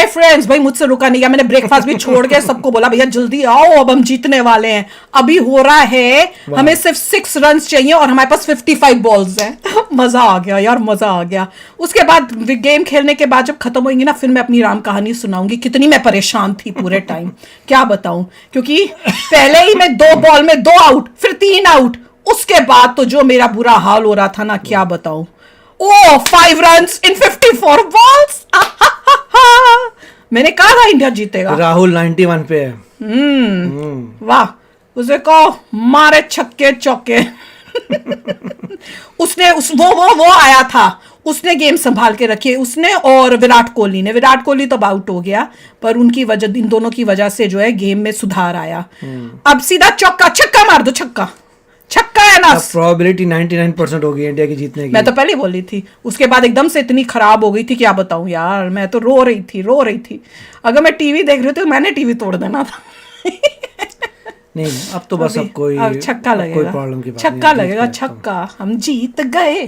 Friends, भाई मुझसे रुका नहीं गया, मैंने ब्रेकफास्ट भी छोड़ के सबको बोला भैया जल्दी आओ, अब हम जीतने वाले हैं। अभी हो रहा है, हमें सिर्फ 6 रन चाहिए और हमारे पास 55 बॉल्स हैं। मजा आ गया यार, मजा आ गया। उसके बाद गेम खेलने के बाद जब खत्म होंगी ना, फिर मैं अपनी राम कहानी सुनाऊंगी, कितनी मैं परेशान थी पूरे टाइम, क्या बताऊं। क्योंकि पहले ही मैं 2 बॉल में 2 आउट, फिर 3 आउट, उसके बाद तो जो मेरा बुरा हाल हो रहा था ना, क्या बताऊं। ओ 5 रन्स इन 54 बॉल्स। मैंने कहा था इंडिया जीतेगा। राहुल 91 पे है। वाह, उसे कहो मारे छक्के चौके। उसने वो आया था, उसने गेम संभाल के रखी है उसने, और विराट कोहली तो आउट हो गया, पर उनकी वजह, इन दोनों की वजह से जो है गेम में सुधार आया। अब सीधा छक्का मार दो, छक्का है ना। प्रोबेबिलिटी 99% हो गई इंडिया की जीतने की। मैं तो पहले बोली थी, उसके बाद एकदम से इतनी खराब हो गई थी, क्या बताऊं यार, मैं तो रो रही थी। अगर मैं टीवी देख रही हूँ तो मैंने टीवी तोड़ देना था। नहीं, अब तो बस अब छक्का लगेगा, कोई प्रॉब्लम की बात छक्का लगेगा, छक्का। हम जीत गए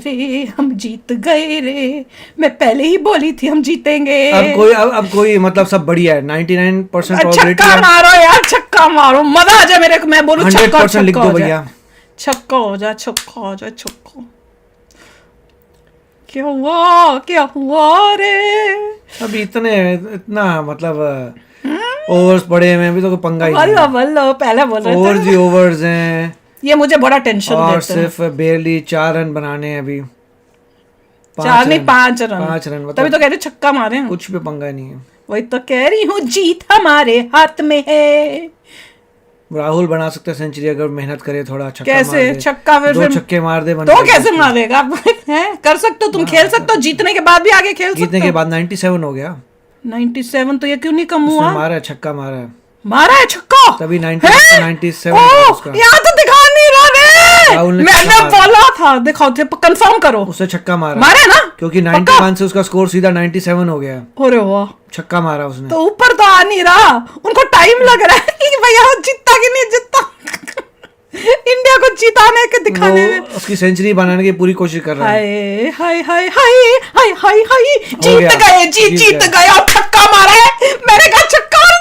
रे, मैं पहले ही बोली थी हम जीतेंगे। अब कोई मतलब सब बढ़िया है। 99% प्रोबेबिलिटी। छक्का मारो यार, छक्का मारो, मजा आ जाए मेरे को। मैं बोलूं 100% लिख दो भैया, छक्का हो जाए। क्या हुआ रे। अभी इतना मतलब ओवर्स पड़े हुए हैं, अभी तो कोई पंगा ही नहीं। बोलो पहले बोल रहे थे। ओवर्स ही ओवर्स हैं, ये मुझे बड़ा टेंशन देते हैं। और सिर्फ बेरली 4 रन बनाने हैं अभी। 4 नहीं 5 रन। 5 रन, तभी तो कह रहे छक्का मारे हैं। कुछ भी पंगा नहीं है। वही तो कह रही हूँ, जीत हमारे हाथ में है। राहुल बना सकते सेंचुरी अगर मेहनत करे थोड़ा। छक्का कैसे मार दे, छक्का, फिर 2 छक्के मार दे तो कैसे मारेगा। हैं, कर सकते हो तुम, खेल सकते हो, जीतने के बाद भी आगे खेल सकते हो। जीतने के बाद 97 हो गया। 97 तो ये क्यों नहीं कम हुआ। छक्का मारा है छक्का, तभी 97 उसका। यहाँ तो दिखा नहीं रहा रे। मैंने बोला था, दिखाओ, कंफर्म करो। उससे छक्का मारा ना, क्योंकि 91 से उसका स्कोर सीधा 97 हो गया। अरे वाह, छक्का मारा उसने। तो ऊपर तो आ नहीं रहा, उनको टाइम लग रहा है कि भैया जीता कि नहीं जीता। इंडिया को जिताने के दिखाने में उसकी सेंचुरी बनाने की पूरी कोशिश कर रहा है। जीत गए और छक्का मारा है। मैंने कहा छक्का मारा,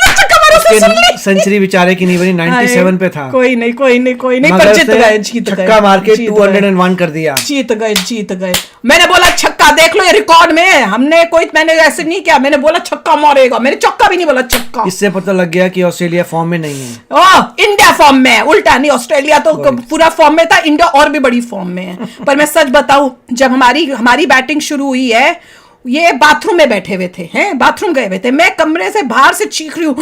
सेंचुरी बेचारे की नहीं बनी, 97 पे था। कोई नहीं पर जीत गए। छक्का मार के 201 कर दिया। जीत गए। मैंने बोला छक्का, देख लो ये रिकॉर्ड में है। मैंने ऐसे नहीं किया, मैंने बोला छक्का मारेगा, मैंने चक्का भी नहीं बोला, छक्का। इससे पता लग गया कि ऑस्ट्रेलिया फॉर्म में नहीं है। इंडिया फॉर्म में है, उल्टा नहीं, ऑस्ट्रेलिया तो पूरा फॉर्म में था, इंडिया और भी बड़ी फॉर्म में है। पर मैं सच बताऊं, जब हमारी बैटिंग शुरू हुई है, ये बाथरूम में बैठे हुए थे, हैं, बाथरूम गए हुए थे, मैं कमरे से बाहर से चीख रही हूँ,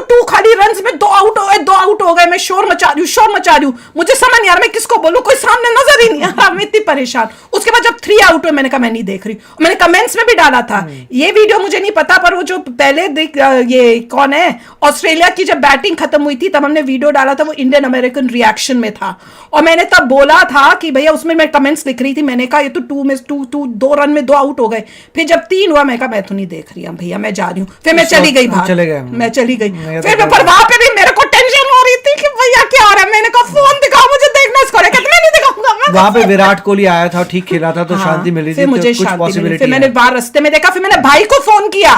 टू खाली रन्स में 2 आउट हो गए। मैं शोर मचा रही हूँ, मुझे समझ नहीं आ रहा मैं किसको बोलूं, कोई सामने नजर ही नहीं आ रहा, मैं इतनी परेशान। उसके बाद जब 3 आउट हुए, मैंने कहा मैं नहीं देख रही। मैंने कमेंट्स में भी डाला था, ये वीडियो मुझे नहीं पता, पर वो जो पहले ये कौन है, ऑस्ट्रेलिया की जब बैटिंग खत्म हुई थी तब हमने वीडियो डाला था, वो इंडियन अमेरिकन रिएक्शन में था, और मैंने तब बोला था कि भैया, उसमें मैं कमेंट्स लिख रही थी, मैंने कहा ये तो 2 रन में 2 आउट हो गए। फिर जब 3 हुआ, मैं कहा मैं तो नहीं देख रही हूं भैया, मैं जा रही हूँ। फिर मैं चली गई बाहर, मैं चली गई। फिर पर वहां पे भी मेरे को टेंशन हो रही थी कि भैया क्या हो रहा है। मैंने कहा फोन दिखाओ, मुझे देखना स्कोर है। कहते मैं नहीं दिखाऊंगा। वहां पे विराट कोहली आया था, ठीक खेला था, तो शांति मिल रही थी, मुझे कुछ पॉसिबिलिटी। फिर मैंने बाहर रास्ते में देखा, फिर मैंने भाई को फोन किया,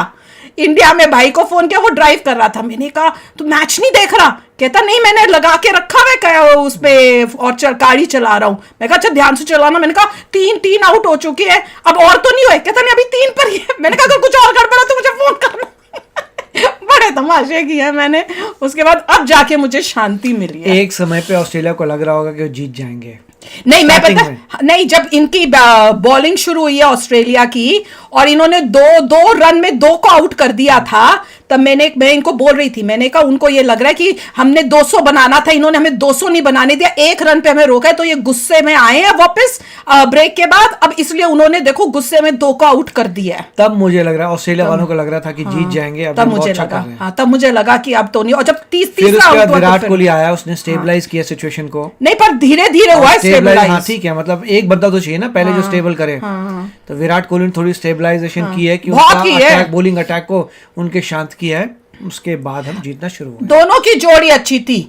इंडिया में भाई को फोन किया, वो ड्राइव कर रहा था। मैंने कहा तू मैच नहीं देख रहा? कहता नहीं, मैंने लगा के रखा है उस पे और गाड़ी चला रहा हूँ। मैं कहा अच्छा ध्यान से चलाना। मैंने कहा 3 आउट हो चुके हैं, अब और तो नहीं हुए? कहता नहीं, अभी 3 पर ही है। मैंने कहा अगर कुछ और गड़बड़ा तो मुझे फोन करना। बड़े तमाशे किए हैं मैंने। उसके बाद अब जाके मुझे शांति मिली है। एक समय पे ऑस्ट्रेलिया को लग रहा होगा कि वो जीत जाएंगे। नहीं, मैं पता नहीं, जब इनकी बॉलिंग शुरू हुई है ऑस्ट्रेलिया की, और इन्होंने 2 रन में 2 को आउट कर दिया था, तब मैं इनको बोल रही थी, मैंने कहा उनको ये लग रहा है कि हमने 200 बनाना था, इन्होंने हमें 200 नहीं बनाने दिया, 1 रन पे हमें रोका है, तो ये गुस्से में आए हैं वापस ब्रेक के बाद। अब इसलिए उन्होंने देखो गुस्से में 2 को आउट कर दिया है। तब मुझे लग रहा है ऑस्ट्रेलिया वालों को लग रहा था कि जीत जाएंगे। तब मुझे लगा कि अब तो नहीं। और जब 30 विराट कोहली आया, उसने स्टेबलाइज किया सिचुएशन को। नहीं, पर धीरे धीरे हुआ है स्टेबलाइज। हाँ ठीक है, मतलब एक बंदा तो चाहिए ना पहले जो स्टेबल करे। तो विराट कोहली ने थोड़ी स्टेबलाइजेशन की है कि बॉलिंग अटैक को उनके शांत किया है। उसके बाद हम जीतना शुरू हुआ। दोनों की जोड़ी अच्छी थी,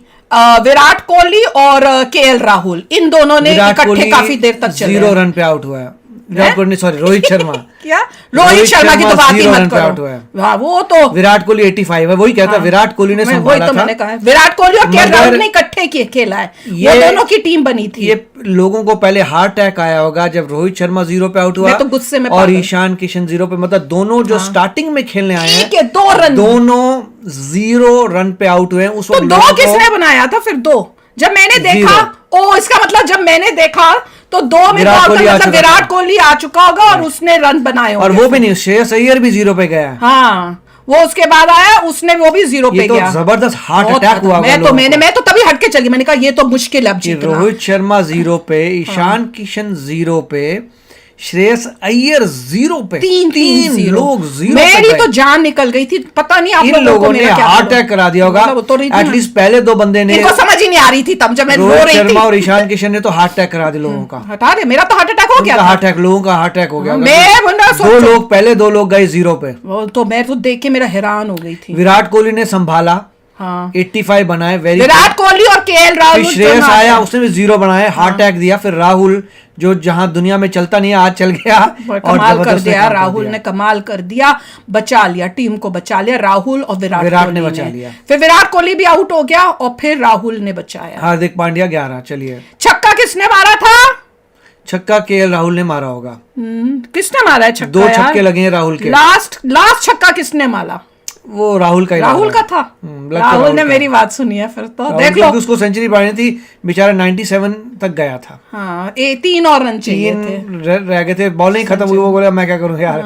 विराट कोहली और केएल राहुल, इन दोनों ने इकट्ठे काफी देर तक चले। 0 रन पे आउट हुआ है। विराट कोहली सॉरी रोहित शर्मा क्या रोहित शर्मा की तो बात ही मत करो। हाँ, वो तो विराट कोहली 85 है, वही कहता विराट कोहली ने संभाला था। मैंने कहा विराट कोहली और केएल राहुल ने इकट्ठे खेला है, वो दोनों की टीम बनी थी। ये लोगों को पहले हार्ट अटैक आया होगा जब रोहित शर्मा 0 पे आउट हुआ तो गुस्से में और ईशान किशन 0 पे, मतलब दोनों जो स्टार्टिंग में खेलने आए हैं 2 रन, दोनों 0 रन पे आउट हुए हैं। उस तो 2 किसने बनाया था फिर? 2 जब मैंने देखा, ओ इसका मतलब जब मैंने देखा तो 2 में मतलब विराट कोहली आ चुका होगा और उसने रन बनाए होंगे। और वो भी नहीं, श्रेयस अय्यर भी 0 पे गया। हाँ, वो उसके बाद आया, उसने वो भी 0 पे गया। जबरदस्त हार्ट अटैक हुआ। मैं तो तभी हट के चली, मैंने कहा ये तो मुश्किल अब जीतना। रोहित शर्मा 0 पे, ईशान किशन 0 पे, श्रेयस अय्यर 0 पे, 3 लोग 0 मेरी तो जान निकल गई थी। पता नहीं आप लोगों ने हार्ट अटैक करा दिया होगा। एटलीस्ट पहले 2 बंदे ने, इनको समझ ही नहीं आ रही थी तब जब मैं रो रही थी। शर्मा और ईशान किशन ने तो हार्ट अटैक करा दिया लोगों का। हटा दे, मेरा तो हार्ट अटैक हो गया। हार्ट अटैक, लोगों का हार्ट अटैक हो गया। मैं 2 लोग गए 0 पे। तो मैं तो देख के मेरा हैरान हो गई थी। विराट कोहली ने संभाला, हाँ 85 बनाए, विराट कोहली और केएल राहुल। श्रेयस आया, उसने भी 0 बनाए, हार्ट अटैक दिया। फिर राहुल जो जहां दुनिया में चलता नहीं है आज चल गया और कमाल कर दिया। राहुल ने कमाल कर दिया, बचा लिया, टीम को बचा लिया। राहुल और विराट ने बचा लिया। फिर विराट कोहली भी आउट हो गया और फिर राहुल ने बचाया। हार्दिक पांड्या 11। चलिए, छक्का किसने मारा था? छक्का केएल राहुल ने मारा होगा। किसने मारा है छक्का? 2 छक्के लगे हैं राहुल के। लास्ट छक्का किसने मारा? वो राहुल का था। राहुल ने मेरी बात सुनी है फिर तो देख लो। उसको सेंचुरी पानी थी, बेचारा 97 तक गया था। हाँ, 3 और रन चाहिए थे, रह गए थे, बॉल नहीं खत्म हुई। वो बोला मैं क्या करूं यार।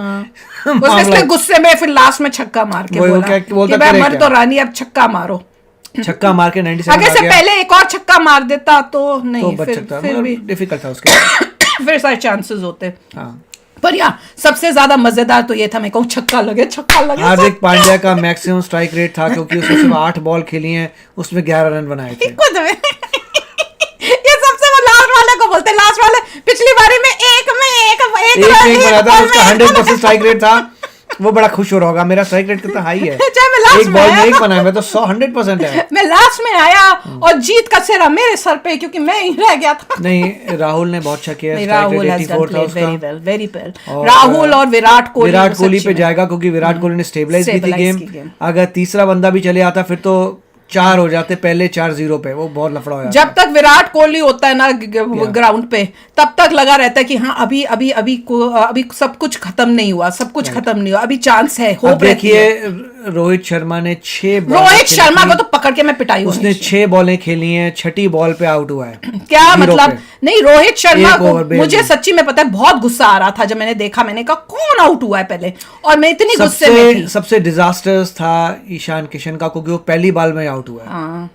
उसने गुस्से में फिर लास्ट में छक्का मार के बोला कि मर तो रानी, अब छक्का मारो। छक्का मार के 97 अगर से पहले एक और छक्का मार देता तो नहीं, फिर भी डिफिकल्ट था उसके। फिर सारे चांसेस होते। हाँ, पर यार सबसे ज्यादा मजेदार तो ये था, मैं कहूँ छक्का लगे। हार्दिक पांड्या का मैक्सिमम स्ट्राइक रेट था क्योंकि उसने सिर्फ 8 बॉल खेली हैं, उसमें 11 रन बनाए थे। ये सबसे वो लास्ट वाले को बोलते, लास्ट वाले पिछली बारी में एक बनाया था, उसका 100% स्ट्राइक रेट था। वो बड़ा खुश हो रहा होगा, मेरा स्ट्राइक रेट कितना हाई है। एक बॉल में 1 बनाया, मैं तो 100% है। मैं लास्ट में आया और जीत का सिरा मेरे सर पे क्योंकि मैं ही रह गया था। नहीं, राहुल ने बहुत अच्छा किया। राहुल राहुल और विराट कोहली पे जाएगा क्योंकि विराट कोहली ने स्टेबलाइज की थी गेम। अगर तीसरा बंदा भी चले आता फिर तो 4 हो जाते, पहले 4-0 पे, वो बहुत लफड़ा हो जाता। जब तक विराट कोहली होता है ना ग्राउंड पे, तब तक लगा रहता है कि हाँ अभी सब कुछ खत्म नहीं हुआ, सब कुछ खत्म नहीं हुआ, अभी चांस है। देखिए रोहित शर्मा ने 6 बॉल, रोहित शर्मा को तो पकड़ के मैं पिटाई, उसने 6 बॉलें खेली हैं, 6ठी बॉल पे आउट हुआ है। क्या मतलब? नहीं, रोहित शर्मा को मुझे सच्ची में पता है बहुत गुस्सा आ रहा था जब मैंने देखा। मैंने कहा कौन आउट हुआ है पहले, और मैं इतनी गुस्से में थी। सबसे डिजास्टर्स था ईशान किशन का क्योंकि वो पहली बॉल में आउट हुआ है। हाँ,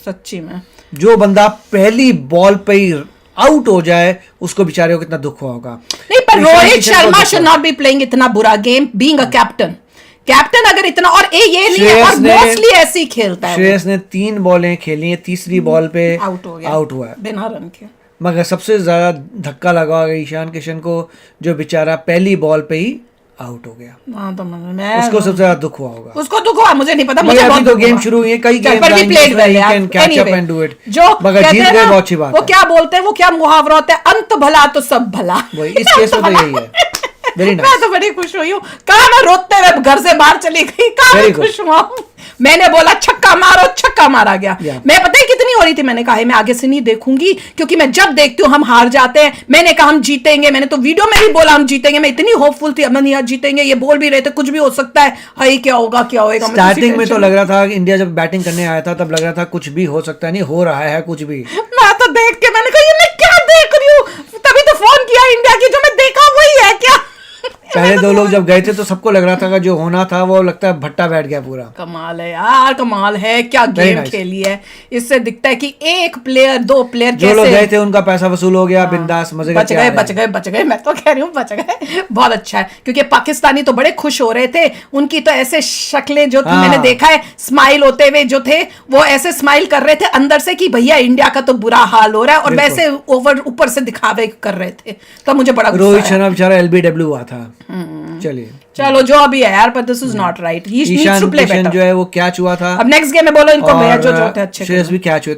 सच्ची में जो बंदा पहली बॉल पे ही आउट हो जाए उसको बेचारे को कितना दुख हुआ होगा। नहीं, पर Rohit Sharma should not be playing इतना बुरा गेम, बीइंग अ कैप्टन अगर इतना, और ये नहीं है, और मोस्टली ऐसे ही खेलता है। श्रेयस ने 3 बॉलें खेली हैं, तीसरी बॉल पे आउट हुआ है बिना रन के। मगर सबसे ज्यादा धक्का लगा होगा ईशान किशन को, जो बेचारा पहली बॉल पे ही आउट हो गया। हाँ, तो उसको सबसे ज्यादा दुख हुआ होगा। उसको दुख हुआ, मुझे नहीं पता। मुझे अभी तो गेम शुरू हुई है, कई गेम मगर जीत गए, बहुत अच्छी बात। वो क्या बोलते हैं, वो क्या मुहावरा होता है, अंत भला तो सब भला। इस केस में तो यही है। मैं तो बड़ी खुश हुई हूँ। कहा मैं रोते हुए घर से बाहर चली गई, कहा खुश हुआ। मैंने बोला छक्का मारो, छक्का मारा गया। मैं पता है कितनी हो रही थी, मैंने कहा मैं आगे से नहीं देखूंगी क्योंकि मैं जब देखती हूँ हम हार जाते हैं। मैंने कहा हम जीतेंगे, मैंने तो वीडियो में भी बोला हम जीतेंगे। मैं इतनी होपफुल थी, अब नहीं जीतेंगे, ये बोल भी रहे थे कुछ भी हो सकता है, हाई क्या होगा क्या होगा। स्टार्टिंग में तो लग रहा था, इंडिया जब बैटिंग करने आया था तब लग रहा था कुछ भी हो सकता है, नहीं हो रहा है कुछ भी। मैं तो देख के मैंने कहा ये मैं क्या देख रही हूँ, तभी तो फोन किया इंडिया की, जो मैं देखा वही है क्या। पहले 2 लोग जब गए थे तो सबको लग रहा था कि जो होना था वो लगता है भट्टा बैठ गया पूरा। कमाल है यार, कमाल है, क्या गेम खेली है। इससे दिखता है कि 1 प्लेयर 2 प्लेयर जो लोग गए थे उनका पैसा वसूल हो गया, बिंदास मजे बच गए। मैं तो कह रही हूँ बच गए, बहुत अच्छा है। क्योंकि पाकिस्तानी तो बड़े खुश हो रहे थे, उनकी तो ऐसे शक्लें जो मैंने देखा है स्माइल होते हुए जो थे, वो ऐसे स्माइल कर रहे थे अंदर से कि भैया इंडिया का तो बुरा हाल हो रहा है, और वैसे ऊपर से दिखावे कर रहे थे। तो मुझे बड़ा रोहित शर्मा बेचारा LBW हुआ था, चलिए चलो जो अभी है यार, पर this is not right, he needs to play better. जो है वो कैच हुआ था। अब नेक्स्ट गेम में बोलो इनको भैया जो होते हैं अच्छे, श्रेयस भी कैच हुए,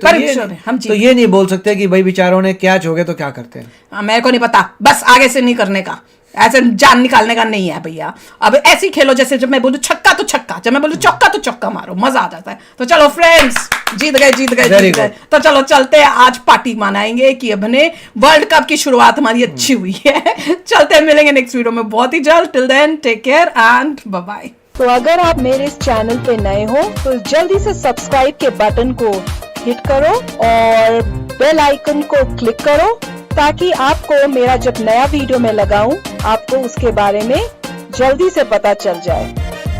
हम तो ये नहीं बोल सकते कि भाई बेचारों ने कैच हो गए तो क्या करते हैं। मेरे को नहीं पता, बस आगे से नहीं करने का, ऐसे जान निकालने का नहीं है भैया। अब ऐसे ही खेलो जैसे जब मैं बोलूं छक्का तो छक्का, जब मैं बोलूं चौका तो चौका मारो, मजा आ जाता है। तो चलो फ्रेंड्स, जीत गए। तो चलो चलते हैं, आज पार्टी मनाएंगे कि अपने वर्ल्ड कप की शुरुआत हमारी अच्छी हुई है। चलते हैं, मिलेंगे नेक्स्ट वीडियो में बहुत ही जल्द। Till then take care and bye bye. तो अगर आप मेरे इस चैनल पे नए हो तो जल्दी से सब्सक्राइब के बटन को हिट करो और बेल आइकन को क्लिक करो, ताकि आपको मेरा जब नया वीडियो मैं लगाऊं आपको उसके बारे में जल्दी से पता चल जाए।